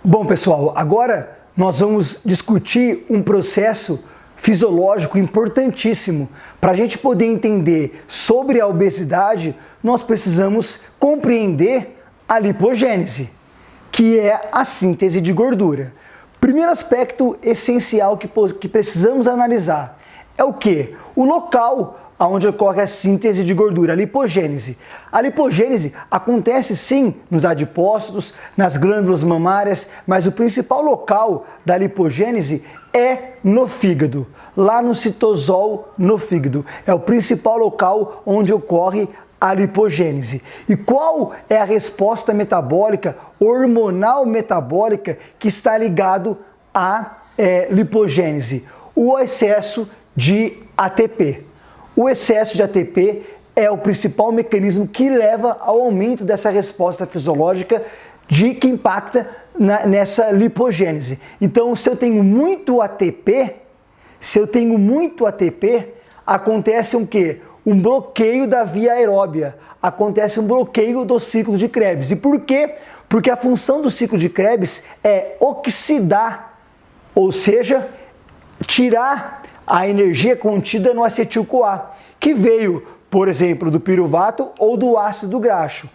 Bom, pessoal, agora nós vamos discutir um processo fisiológico importantíssimo. Para a gente poder entender sobre a obesidade, nós precisamos compreender a lipogênese, que é a síntese de gordura. Primeiro aspecto essencial que precisamos analisar é o quê? O local onde ocorre a síntese de gordura, a lipogênese. A lipogênese acontece sim nos adipócitos, nas glândulas mamárias, mas o principal local da lipogênese é no fígado, lá no citosol no fígado. É o principal local onde ocorre a lipogênese. E qual é a resposta metabólica, hormonal metabólica, que está ligado à lipogênese? O excesso de ATP. O excesso de ATP é o principal mecanismo que leva ao aumento dessa resposta fisiológica que impacta nessa lipogênese. Então, se eu tenho muito ATP, acontece um quê? Um bloqueio da via aeróbia, acontece um bloqueio do ciclo de Krebs. E por quê? Porque a função do ciclo de Krebs é oxidar, ou seja, tirar a energia contida no acetil-CoA, que veio, por exemplo, do piruvato ou do ácido graxo.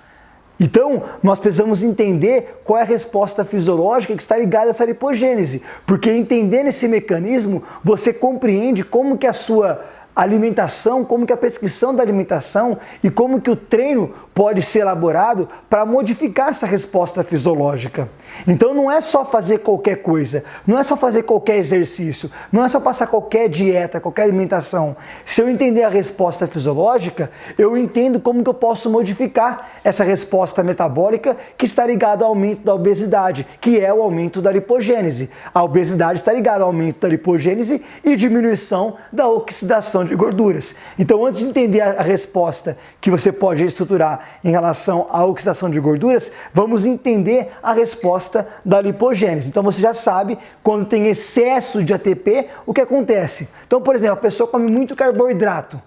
Então, nós precisamos entender qual é a resposta fisiológica que está ligada a essa lipogênese, porque entendendo esse mecanismo, você compreende como que a sua alimentação, como que a prescrição da alimentação e como que o treino pode ser elaborado para modificar essa resposta fisiológica. Então não é só fazer qualquer coisa, não é só fazer qualquer exercício, não é só passar qualquer dieta, qualquer alimentação. Se eu entender a resposta fisiológica, eu entendo como que eu posso modificar essa resposta metabólica que está ligada ao aumento da obesidade, que é o aumento da lipogênese. A obesidade está ligada ao aumento da lipogênese e diminuição da oxidação de gorduras. Então, antes de entender a resposta que você pode estruturar em relação à oxidação de gorduras, vamos entender a resposta da lipogênese. Então, você já sabe, quando tem excesso de ATP, o que acontece? Então, por exemplo, a pessoa come muito carboidrato.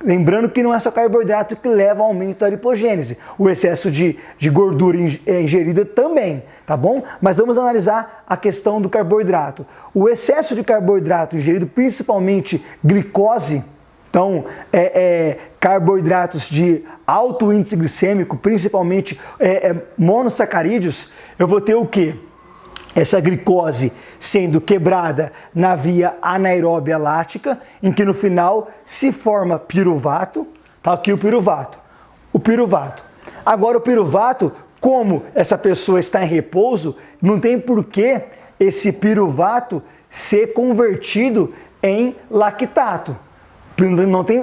Lembrando que não é só carboidrato que leva ao aumento da lipogênese. O excesso de gordura ingerida também, tá bom? Mas vamos analisar a questão do carboidrato. O excesso de carboidrato ingerido, principalmente glicose, então carboidratos de alto índice glicêmico, principalmente monossacarídeos, eu vou ter o quê? Essa glicose sendo quebrada na via anaeróbia lática, em que no final se forma piruvato, tá aqui o piruvato. Agora o piruvato, como essa pessoa está em repouso, não tem por que esse piruvato ser convertido em lactato.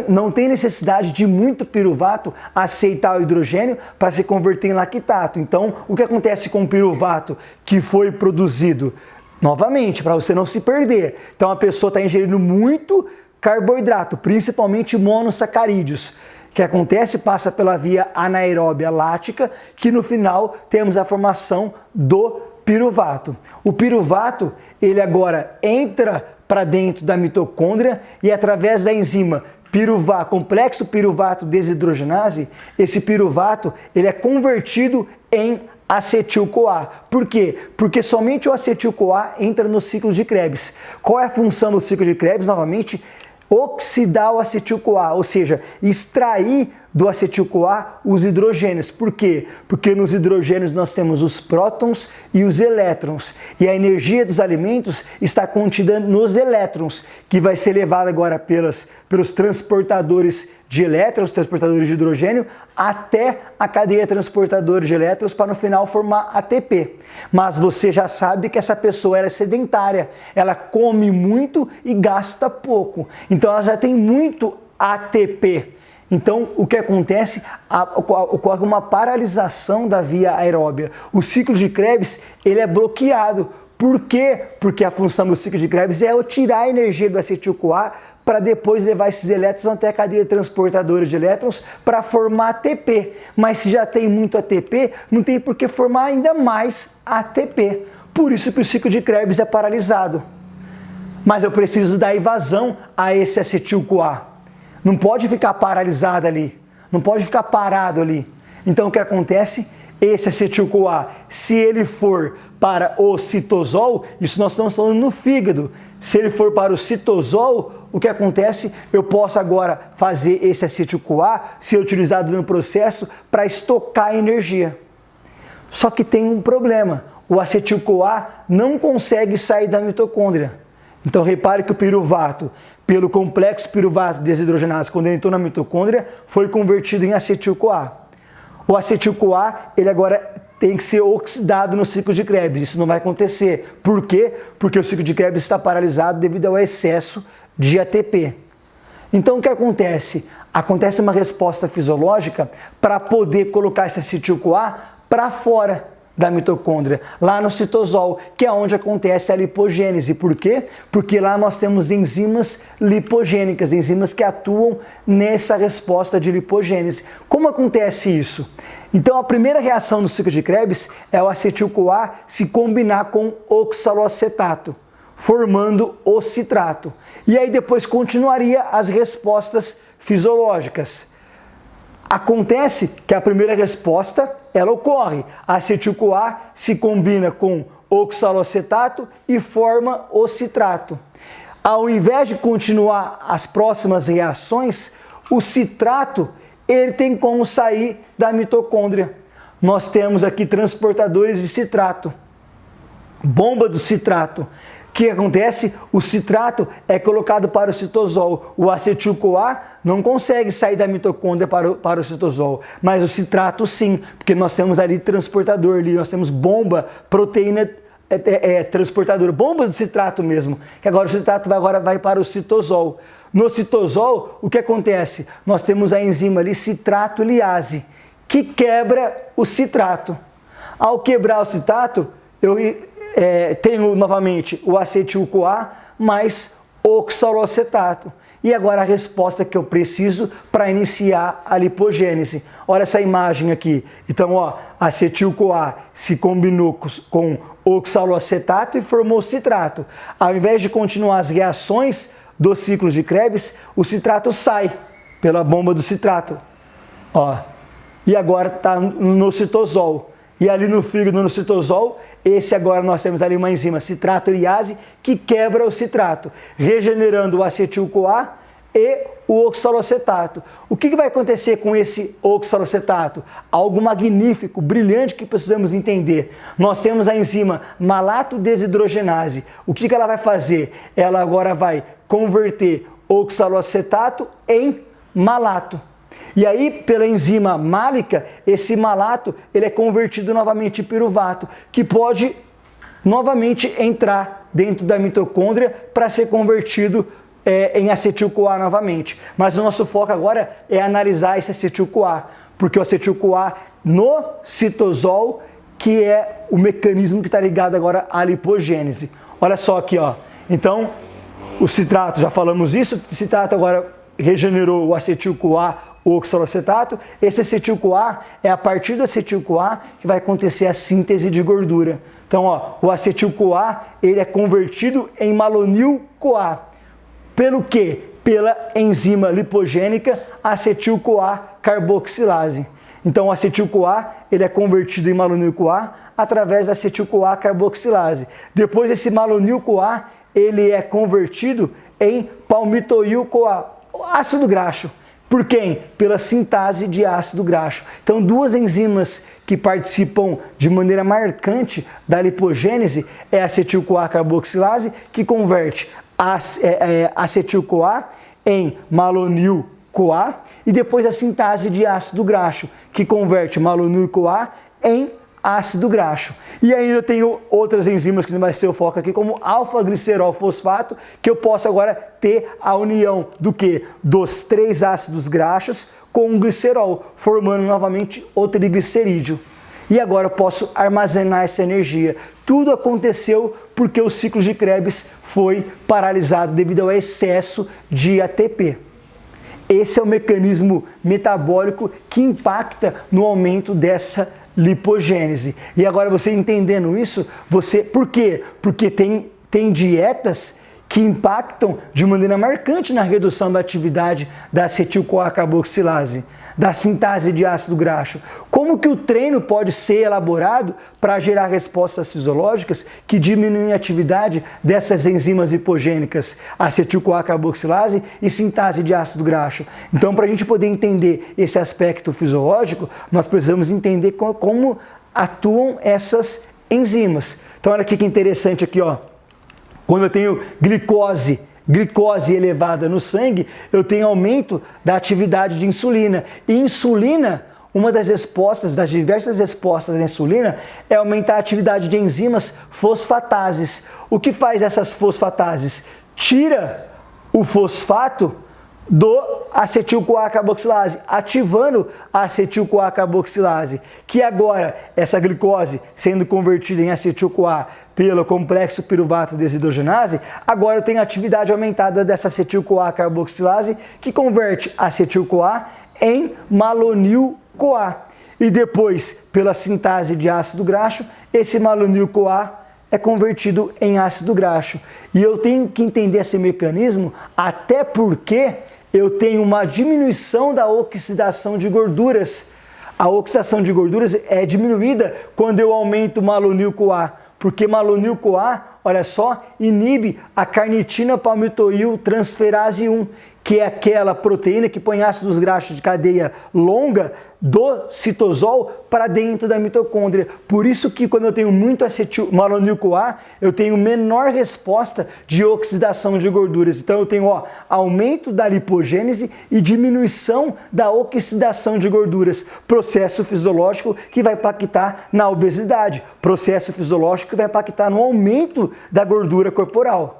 Não tem necessidade de muito piruvato aceitar o hidrogênio para se converter em lactato. Então, o que acontece com o piruvato que foi produzido? Novamente, para você não se perder. Então, a pessoa está ingerindo muito carboidrato, principalmente monossacarídeos. O que acontece? Passa pela via anaeróbia lática, que no final temos a formação do piruvato. O piruvato, ele agora entra para dentro da mitocôndria e através da enzima complexo piruvato desidrogenase, esse piruvato ele é convertido em acetil-CoA. Por quê? Porque somente o acetil-CoA entra no ciclo de Krebs. Qual é a função do ciclo de Krebs? Novamente, oxidar o acetil-CoA, ou seja, extrair do acetil-CoA os hidrogênios. Por quê? Porque nos hidrogênios nós temos os prótons e os elétrons. E a energia dos alimentos está contida nos elétrons, que vai ser levada agora pelos transportadores de elétrons, transportadores de hidrogênio, até a cadeia transportadora de elétrons para no final formar ATP. Mas você já sabe que essa pessoa é sedentária, ela come muito e gasta pouco. Então ela já tem muito ATP. Então, o que acontece? Ocorre uma paralisação da via aeróbia. O ciclo de Krebs ele é bloqueado. Por quê? Porque a função do ciclo de Krebs é tirar a energia do acetil-CoA para depois levar esses elétrons até a cadeia transportadora de elétrons para formar ATP. Mas se já tem muito ATP, não tem por que formar ainda mais ATP. Por isso que o ciclo de Krebs é paralisado. Mas eu preciso dar evasão a esse acetil-CoA. Não pode ficar paralisado ali, não pode ficar parado ali. Então o que acontece? Esse acetil-CoA, se ele for para o citosol, isso nós estamos falando no fígado. Se ele for para o citosol, o que acontece? Eu posso agora fazer esse acetil-CoA ser utilizado no processo para estocar energia. Só que tem um problema, o acetil-CoA não consegue sair da mitocôndria. Então repare que o piruvato, pelo complexo piruvato desidrogenase, quando ele entrou na mitocôndria, foi convertido em acetil-CoA. O acetil-CoA, ele agora tem que ser oxidado no ciclo de Krebs. Isso não vai acontecer. Por quê? Porque o ciclo de Krebs está paralisado devido ao excesso de ATP. Então o que acontece? Acontece uma resposta fisiológica para poder colocar esse acetil-CoA para fora da mitocôndria, lá no citosol, que é onde acontece a lipogênese. Por quê? Porque lá nós temos enzimas lipogênicas, enzimas que atuam nessa resposta de lipogênese. Como acontece isso? Então a primeira reação do ciclo de Krebs é o acetil-CoA se combinar com oxaloacetato, formando o citrato. E aí depois continuaria as respostas fisiológicas. Acontece que a primeira resposta, ela ocorre. A acetil-CoA se combina com oxaloacetato e forma o citrato. Ao invés de continuar as próximas reações, o citrato, ele tem como sair da mitocôndria. Nós temos aqui transportadores de citrato, bomba do citrato. O que acontece? O citrato é colocado para o citosol. O acetil-CoA não consegue sair da mitocôndria para o citosol, mas o citrato sim, porque nós temos ali transportador, ali, nós temos bomba, proteína transportadora, bomba do citrato mesmo, que agora o citrato agora vai para o citosol. No citosol, o que acontece? Nós temos a enzima ali, citrato-liase, que quebra o citrato. Ao quebrar o citrato, tenho novamente o acetil-CoA mais oxaloacetato. E agora a resposta que eu preciso para iniciar a lipogênese. Olha essa imagem aqui. Então, ó, acetil-CoA se combinou com oxaloacetato e formou citrato. Ao invés de continuar as reações do ciclo de Krebs, o citrato sai pela bomba do citrato. Ó, e agora está no citosol. E ali no fígado, no citosol, esse agora nós temos ali uma enzima citrato-liase que quebra o citrato, regenerando o acetil-CoA e o oxaloacetato. O que vai acontecer com esse oxaloacetato? Algo magnífico, brilhante que precisamos entender. Nós temos a enzima malato-desidrogenase. O que ela vai fazer? Ela agora vai converter oxaloacetato em malato. E aí, pela enzima málica, esse malato ele é convertido novamente em piruvato, que pode novamente entrar dentro da mitocôndria para ser convertido em acetil-CoA novamente. Mas o nosso foco agora é analisar esse acetil-CoA, porque o acetil-CoA no citosol, que é o mecanismo que está ligado agora à lipogênese. Olha só aqui, ó. Então, o citrato, já falamos isso, o citrato agora regenerou o acetil-CoA, o oxaloacetato. Esse acetil-CoA é a partir do acetil-CoA que vai acontecer a síntese de gordura. Então, ó, o acetil-CoA ele é convertido em malonil-CoA. Pelo quê? Pela enzima lipogênica acetil-CoA carboxilase. Então, o acetil-CoA ele é convertido em malonil-CoA através da acetil-CoA carboxilase. Depois, esse malonil-CoA ele é convertido em palmitoil-CoA, ácido graxo. Por quem? Pela sintase de ácido graxo. Então, duas enzimas que participam de maneira marcante da lipogênese é a acetil-CoA carboxilase, que converte acetil-CoA em malonil-CoA, e depois a sintase de ácido graxo, que converte malonil-CoA em ácido graxo. E ainda eu tenho outras enzimas que não vai ser o foco aqui, como alfa-glicerol fosfato, que eu posso agora ter a união do que? Dos 3 ácidos graxos com um glicerol, formando novamente o triglicerídeo. E agora eu posso armazenar essa energia. Tudo aconteceu porque o ciclo de Krebs foi paralisado devido ao excesso de ATP. Esse é o mecanismo metabólico que impacta no aumento dessa lipogênese. E agora você entendendo isso, por quê? Porque tem dietas que impactam de maneira marcante na redução da atividade da acetil-CoA carboxilase. da sintase de ácido graxo. Como que o treino pode ser elaborado para gerar respostas fisiológicas que diminuem a atividade dessas enzimas hipogênicas, acetil-CoA carboxilase e sintase de ácido graxo? Então, para a gente poder entender esse aspecto fisiológico, nós precisamos entender como atuam essas enzimas. Então, olha aqui que interessante aqui, ó. Quando eu tenho glicose elevada no sangue, eu tenho aumento da atividade de insulina. E insulina, uma das respostas, das diversas respostas da insulina, é aumentar a atividade de enzimas fosfatases. O que faz essas fosfatases? Tira o fosfato do acetil-CoA carboxilase, ativando a acetil-CoA carboxilase, que agora, essa glicose sendo convertida em acetil-CoA pelo complexo piruvato desidrogenase, agora tem a atividade aumentada dessa acetil-CoA carboxilase, que converte acetil-CoA em malonil-CoA. E depois, pela sintase de ácido graxo, esse malonil-CoA é convertido em ácido graxo. E eu tenho que entender esse mecanismo, até porque eu tenho uma diminuição da oxidação de gorduras. A oxidação de gorduras é diminuída quando eu aumento o malonil-CoA, porque malonil-CoA, olha só, inibe a carnitina palmitoil transferase 1, que é aquela proteína que põe ácidos graxos de cadeia longa do citosol para dentro da mitocôndria. Por isso que quando eu tenho muito malonil-CoA, eu tenho menor resposta de oxidação de gorduras. Então eu tenho aumento da lipogênese e diminuição da oxidação de gorduras. Processo fisiológico que vai impactar na obesidade. Processo fisiológico que vai impactar no aumento da gordura corporal.